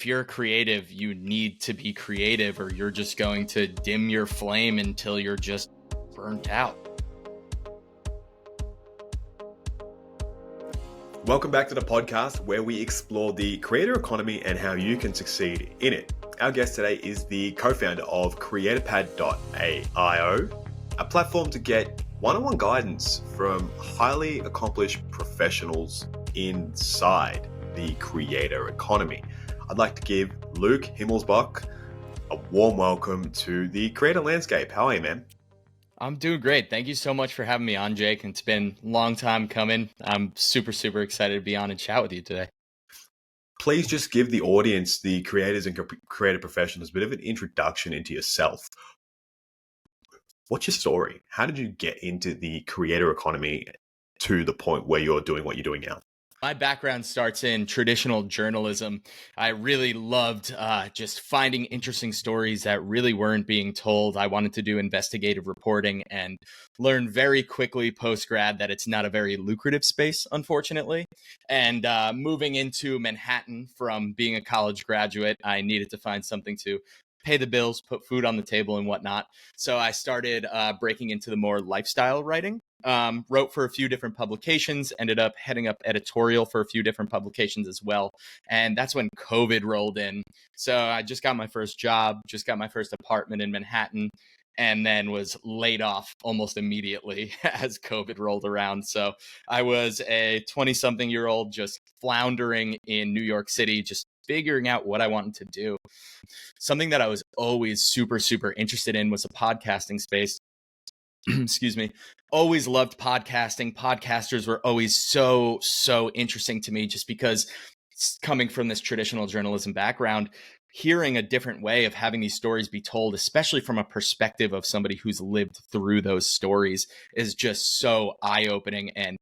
if you're creative, you need to be creative or you're just going to dim your flame until you're just burnt out. Welcome back to the podcast where we explore the creator economy and how you can succeed in it. Our guest today is the co-founder of creatorpad.io, a platform to get one-on-one guidance from highly accomplished professionals inside the creator economy. I'd like to give Luke Himmelbach a warm welcome to the creator landscape. How are you, man? I'm doing great. Thank you so much for having me on, Jake. It's been a long time coming. I'm super excited to be on and chat with you today. Please just give the audience, the creators and creative professionals, a bit of an introduction into yourself. What's your story? How did you get into the creator economy to the point where you're doing what you're doing now? My background starts in traditional journalism. I really loved just finding interesting stories that really weren't being told. I wanted to do investigative reporting and learned very quickly post-grad that it's not a very lucrative space, unfortunately. And moving into Manhattan from being a college graduate, I needed to find something to pay the bills, put food on the table and whatnot. So I started breaking into the more lifestyle writing. Wrote for a few different publications, ended up heading up editorial for a few different publications as well. And that's when COVID rolled in. So I just got my first job, just got my first apartment in Manhattan, and then was laid off almost immediately as COVID rolled around. So I was a 20-something-year-old just floundering in New York City, just figuring out what I wanted to do. Something that I was always super interested in was a podcasting space. Excuse me. Always loved podcasting. Podcasters were always so interesting to me just because coming from this traditional journalism background, hearing a different way of having these stories be told, especially from a perspective of somebody who's lived through those stories, is just so eye-opening and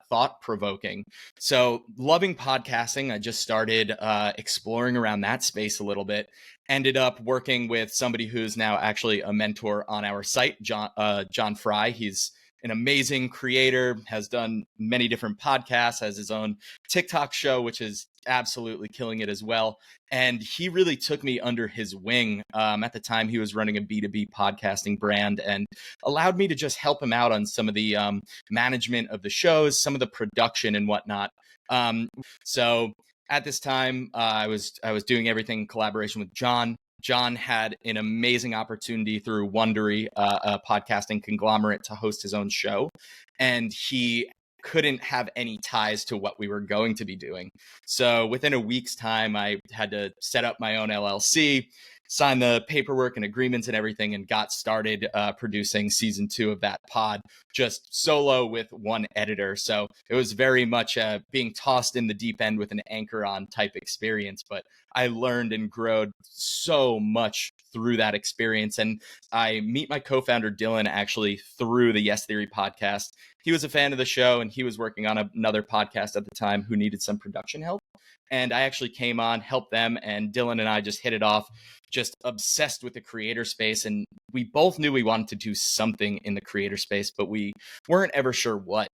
thought-provoking. So loving podcasting, I just started exploring around that space a little bit. Ended up working with somebody who's now actually a mentor on our site, John Fry. He's an amazing creator, has done many different podcasts, has his own TikTok show, which is absolutely killing it as well. And he really took me under his wing. At the time, he was running a B2B podcasting brand and allowed me to just help him out on some of the management of the shows, some of the production and whatnot. So at this time, I was doing everything in collaboration with John. John had an amazing opportunity through Wondery, a podcasting conglomerate, to host his own show. And he couldn't have any ties to what we were going to be doing. So within a week's time, I had to set up my own LLC, sign the paperwork and agreements and everything, and got started producing season 2 of that pod, just solo with one editor. So it was very much being tossed in the deep end with an anchor on type experience. But I learned and growed so much through that experience. And I meet my co-founder, Dylan, actually through the Yes Theory podcast. He was a fan of the show and he was working on another podcast at the time who needed some production help. And I actually came on, helped them, and Dylan and I just hit it off, just obsessed with the creator space. And we both knew we wanted to do something in the creator space, but we weren't ever sure what.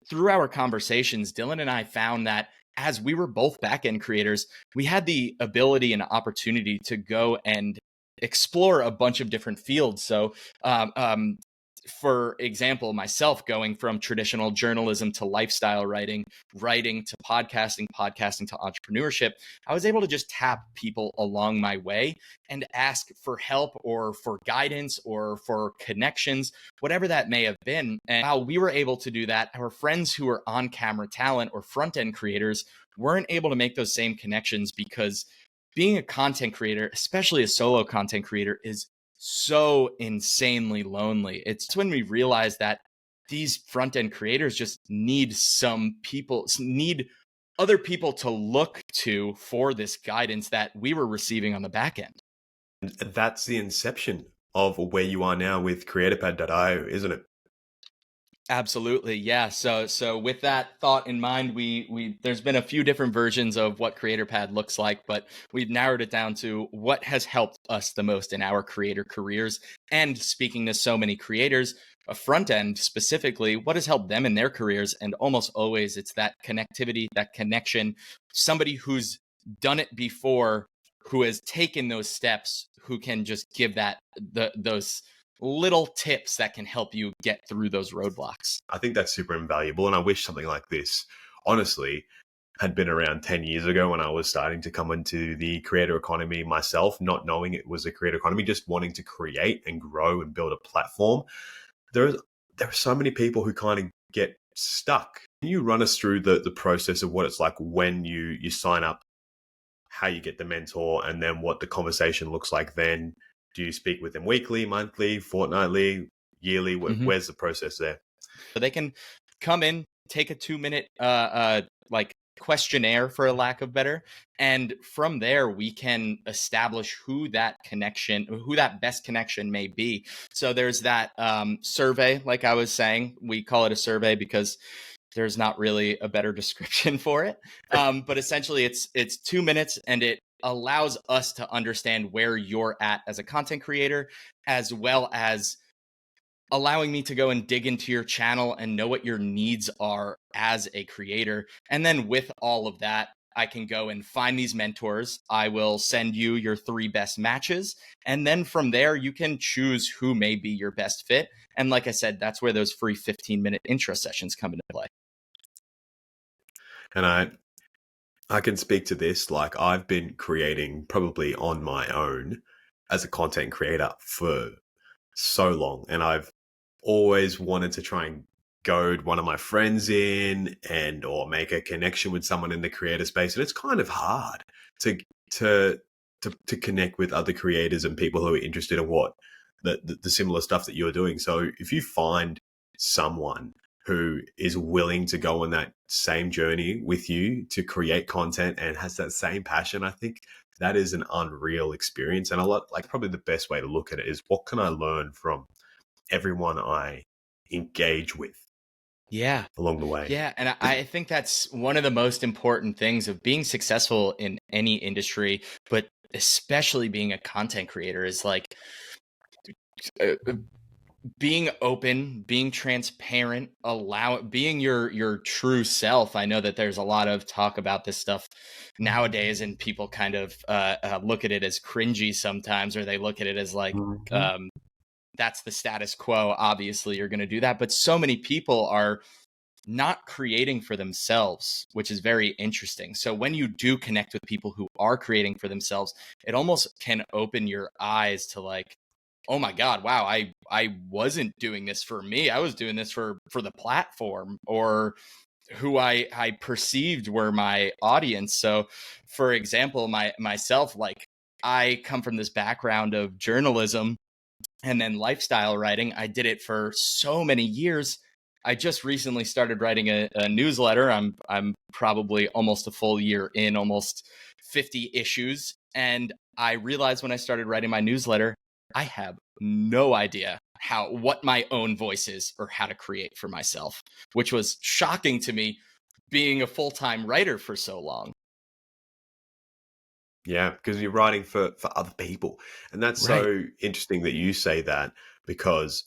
Through our conversations, Dylan and I found that as we were both back-end creators, we had the ability and opportunity to go and explore a bunch of different fields. So for example, myself going from traditional journalism to lifestyle writing to podcasting to entrepreneurship, I was able to just tap people along my way and ask for help or for guidance or for connections, whatever that may have been. And how we were able to do that, our friends who were on-camera talent or front-end creators weren't able to make those same connections because being a content creator, especially a solo content creator, is so insanely lonely. It's when we realize that these front-end creators just need other people to look to for this guidance that we were receiving on the back end. And that's the inception of where you are now with creatorpad.io, isn't it? Absolutely. Yeah. So with that thought in mind, there's been a few different versions of what CreatorPad looks like, but we've narrowed it down to what has helped us the most in our creator careers. And speaking to so many creators, a front end specifically, what has helped them in their careers? And almost always it's that connectivity, that connection, somebody who's done it before, who has taken those steps, who can just give those little tips that can help you get through those roadblocks. I think that's super invaluable. And I wish something like this, honestly, had been around 10 years ago when I was starting to come into the creator economy myself, not knowing it was a creator economy, just wanting to create and grow and build a platform. There are so many people who kind of get stuck. Can you run us through the process of what it's like when you sign up, how you get the mentor, and then what the conversation looks like then? Do you speak with them weekly, monthly, fortnightly, yearly? Where's the process there? So they can come in, take a 2-minute like questionnaire, for a lack of better, and from there we can establish who that best connection may be. So there's that survey, like I was saying. We call it a survey because there's not really a better description for it. But essentially it's 2 minutes, and it allows us to understand where you're at as a content creator, as well as allowing me to go and dig into your channel and know what your needs are as a creator. And then with all of that, I can go and find these mentors. I will send you your 3 best matches. And then from there, you can choose who may be your best fit. And like I said, that's where those free 15-minute intro sessions come into play. And I can speak to this. Like, I've been creating probably on my own as a content creator for so long, and I've always wanted to try and goad one of my friends in or make a connection with someone in the creator space. And it's kind of hard to connect with other creators and people who are interested in what the similar stuff that you're doing. So if you find someone who is willing to go on that same journey with you to create content and has that same passion, I think that is an unreal experience. And probably the best way to look at it is, what can I learn from everyone I engage with along the way? Yeah. And I think that's one of the most important things of being successful in any industry, but especially being a content creator, is like being open, being transparent, being your true self. I know that there's a lot of talk about this stuff nowadays, and people kind of look at it as cringy sometimes, or they look at it as like, that's the status quo. Obviously, you're going to do that. But so many people are not creating for themselves, which is very interesting. So when you do connect with people who are creating for themselves, it almost can open your eyes to like, oh my God, wow, I wasn't doing this for me. I was doing this for the platform, or who I perceived were my audience. So for example, myself, like, I come from this background of journalism and then lifestyle writing. I did it for so many years. I just recently started writing a newsletter. I'm probably almost a full year in, almost 50 issues. And I realized when I started writing my newsletter, I have no idea what my own voice is or how to create for myself, which was shocking to me, being a full-time writer for so long. Yeah, because you're writing for other people. And that's so interesting that you say that, because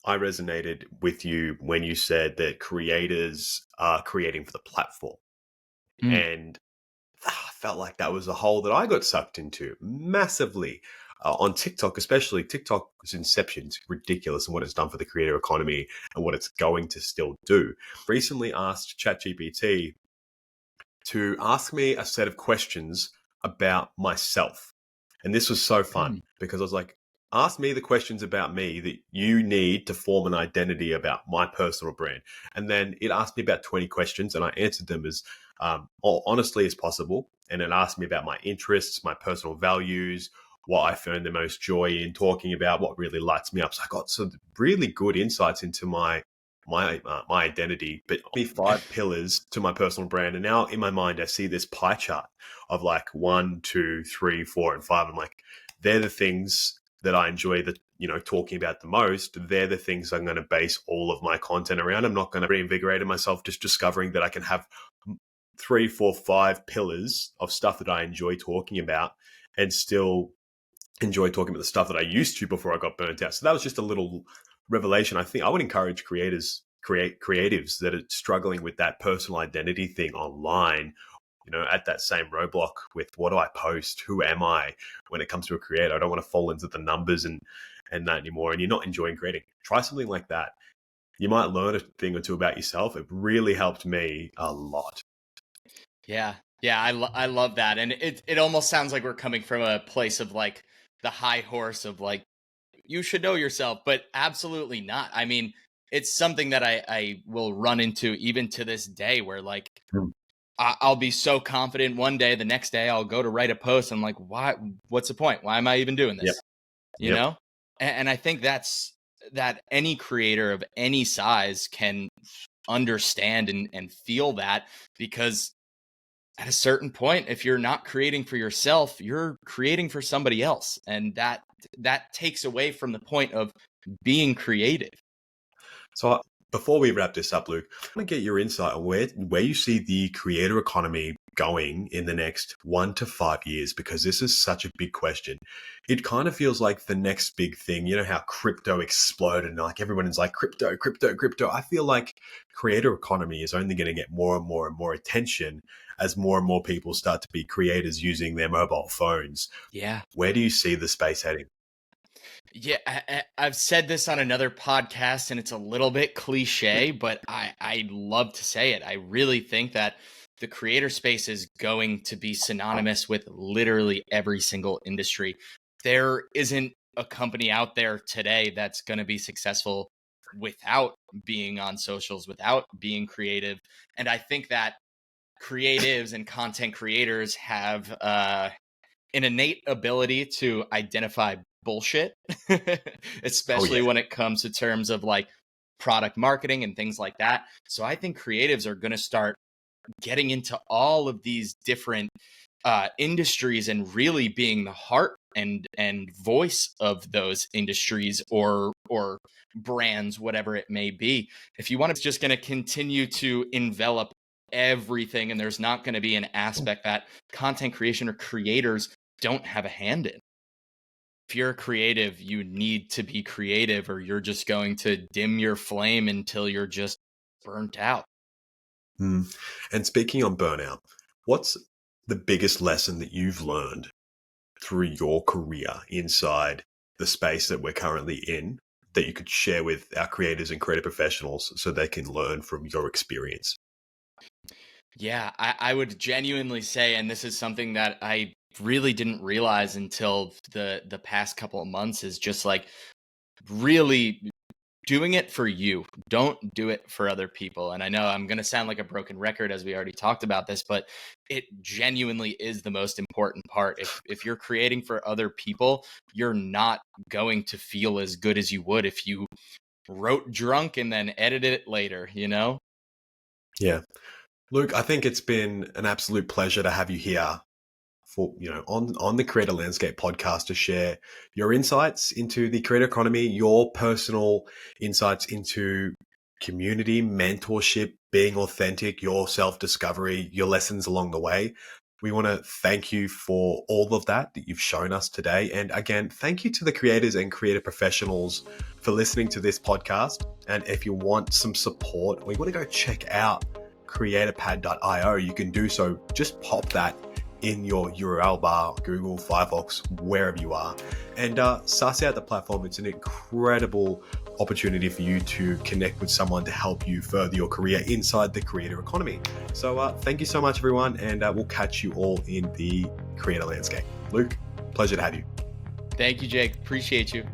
I resonated with you when you said that creators are creating for the platform. And I felt like that was a hole that I got sucked into massively. On TikTok, especially. TikTok's inception is ridiculous, and what it's done for the creator economy and what it's going to still do. Recently asked ChatGPT to ask me a set of questions about myself. And this was so fun because I was like, ask me the questions about me that you need to form an identity about my personal brand. And then it asked me about 20 questions, and I answered them as honestly as possible. And it asked me about my interests, my personal values, what I found the most joy in talking about, what really lights me up. So I got some really good insights into my identity, but only 5 pillars to my personal brand. And now in my mind, I see this pie chart of like 1, 2, 3, 4, and 5. I'm like, they're the things that I enjoy talking about the most. They're the things I'm going to base all of my content around. I'm not going to reinvigorate myself just discovering that I can have 3, 4, 5 pillars of stuff that I enjoy talking about and still enjoy talking about the stuff that I used to before I got burnt out. So that was just a little revelation. I think I would encourage creatives that are struggling with that personal identity thing online, at that same roadblock with what do I post? Who am I when it comes to a creator? I don't want to fall into the numbers and that anymore. And you're not enjoying creating. Try something like that. You might learn a thing or two about yourself. It really helped me a lot. Yeah. Yeah. I love that. And it almost sounds like we're coming from a place of like the high horse of like, you should know yourself, but absolutely not. I mean, it's something that I will run into even to this day where like, I'll be so confident one day, the next day I'll go to write a post. I'm like, why, what's the point? Why am I even doing this? Yep. You know? And I think that any creator of any size can understand and feel that, because at a certain point, if you're not creating for yourself, you're creating for somebody else. And that takes away from the point of being creative. So before we wrap this up, Luke, I want to get your insight on where you see the creator economy going in the next 1 to 5 years, because this is such a big question. It kind of feels like the next big thing. You know how crypto exploded and like everyone's like crypto, crypto, crypto. I feel like creator economy is only going to get more and more and more attention as more and more people start to be creators using their mobile phones. Yeah. Where do you see the space heading? Yeah, I've said this on another podcast and it's a little bit cliche, but I love to say it. I really think that the creator space is going to be synonymous with literally every single industry. There isn't a company out there today that's going to be successful without being on socials, without being creative. And I think that creatives and content creators have an innate ability to identify bullshit, especially when it comes to terms of like product marketing and things like that. So I think creatives are going to start getting into all of these different industries and really being the heart and voice of those industries or brands, whatever it may be. If you want, it's just going to continue to envelop everything, and there's not going to be an aspect that content creation or creators don't have a hand in. If you're a creative, you need to be creative, or you're just going to dim your flame until you're just burnt out. And speaking on burnout, what's the biggest lesson that you've learned through your career inside the space that we're currently in that you could share with our creators and creative professionals so they can learn from your experience? Yeah, I would genuinely say, and this is something that I really didn't realize until the past couple of months, is just like really doing it for you. Don't do it for other people. And I know I'm going to sound like a broken record as we already talked about this, but it genuinely is the most important part. If you're creating for other people, you're not going to feel as good as you would if you wrote drunk and then edited it later, you know? Yeah. Luke, I think it's been an absolute pleasure to have you here for, on the Creator Landscape podcast to share your insights into the creator economy, your personal insights into community, mentorship, being authentic, your self-discovery, your lessons along the way. We want to thank you for all of that you've shown us today. And again, thank you to the creators and creative professionals for listening to this podcast. And if you want some support, or you want to go check out creatorpad.io, you can do so. Just pop that in your URL bar, Google, Firefox, wherever you are, and suss out the platform. It's an incredible opportunity for you to connect with someone to help you further your career inside the creator economy. So thank you so much, everyone, and we'll catch you all in the creator landscape. Luke, pleasure to have you. Thank you, Jake. Appreciate you.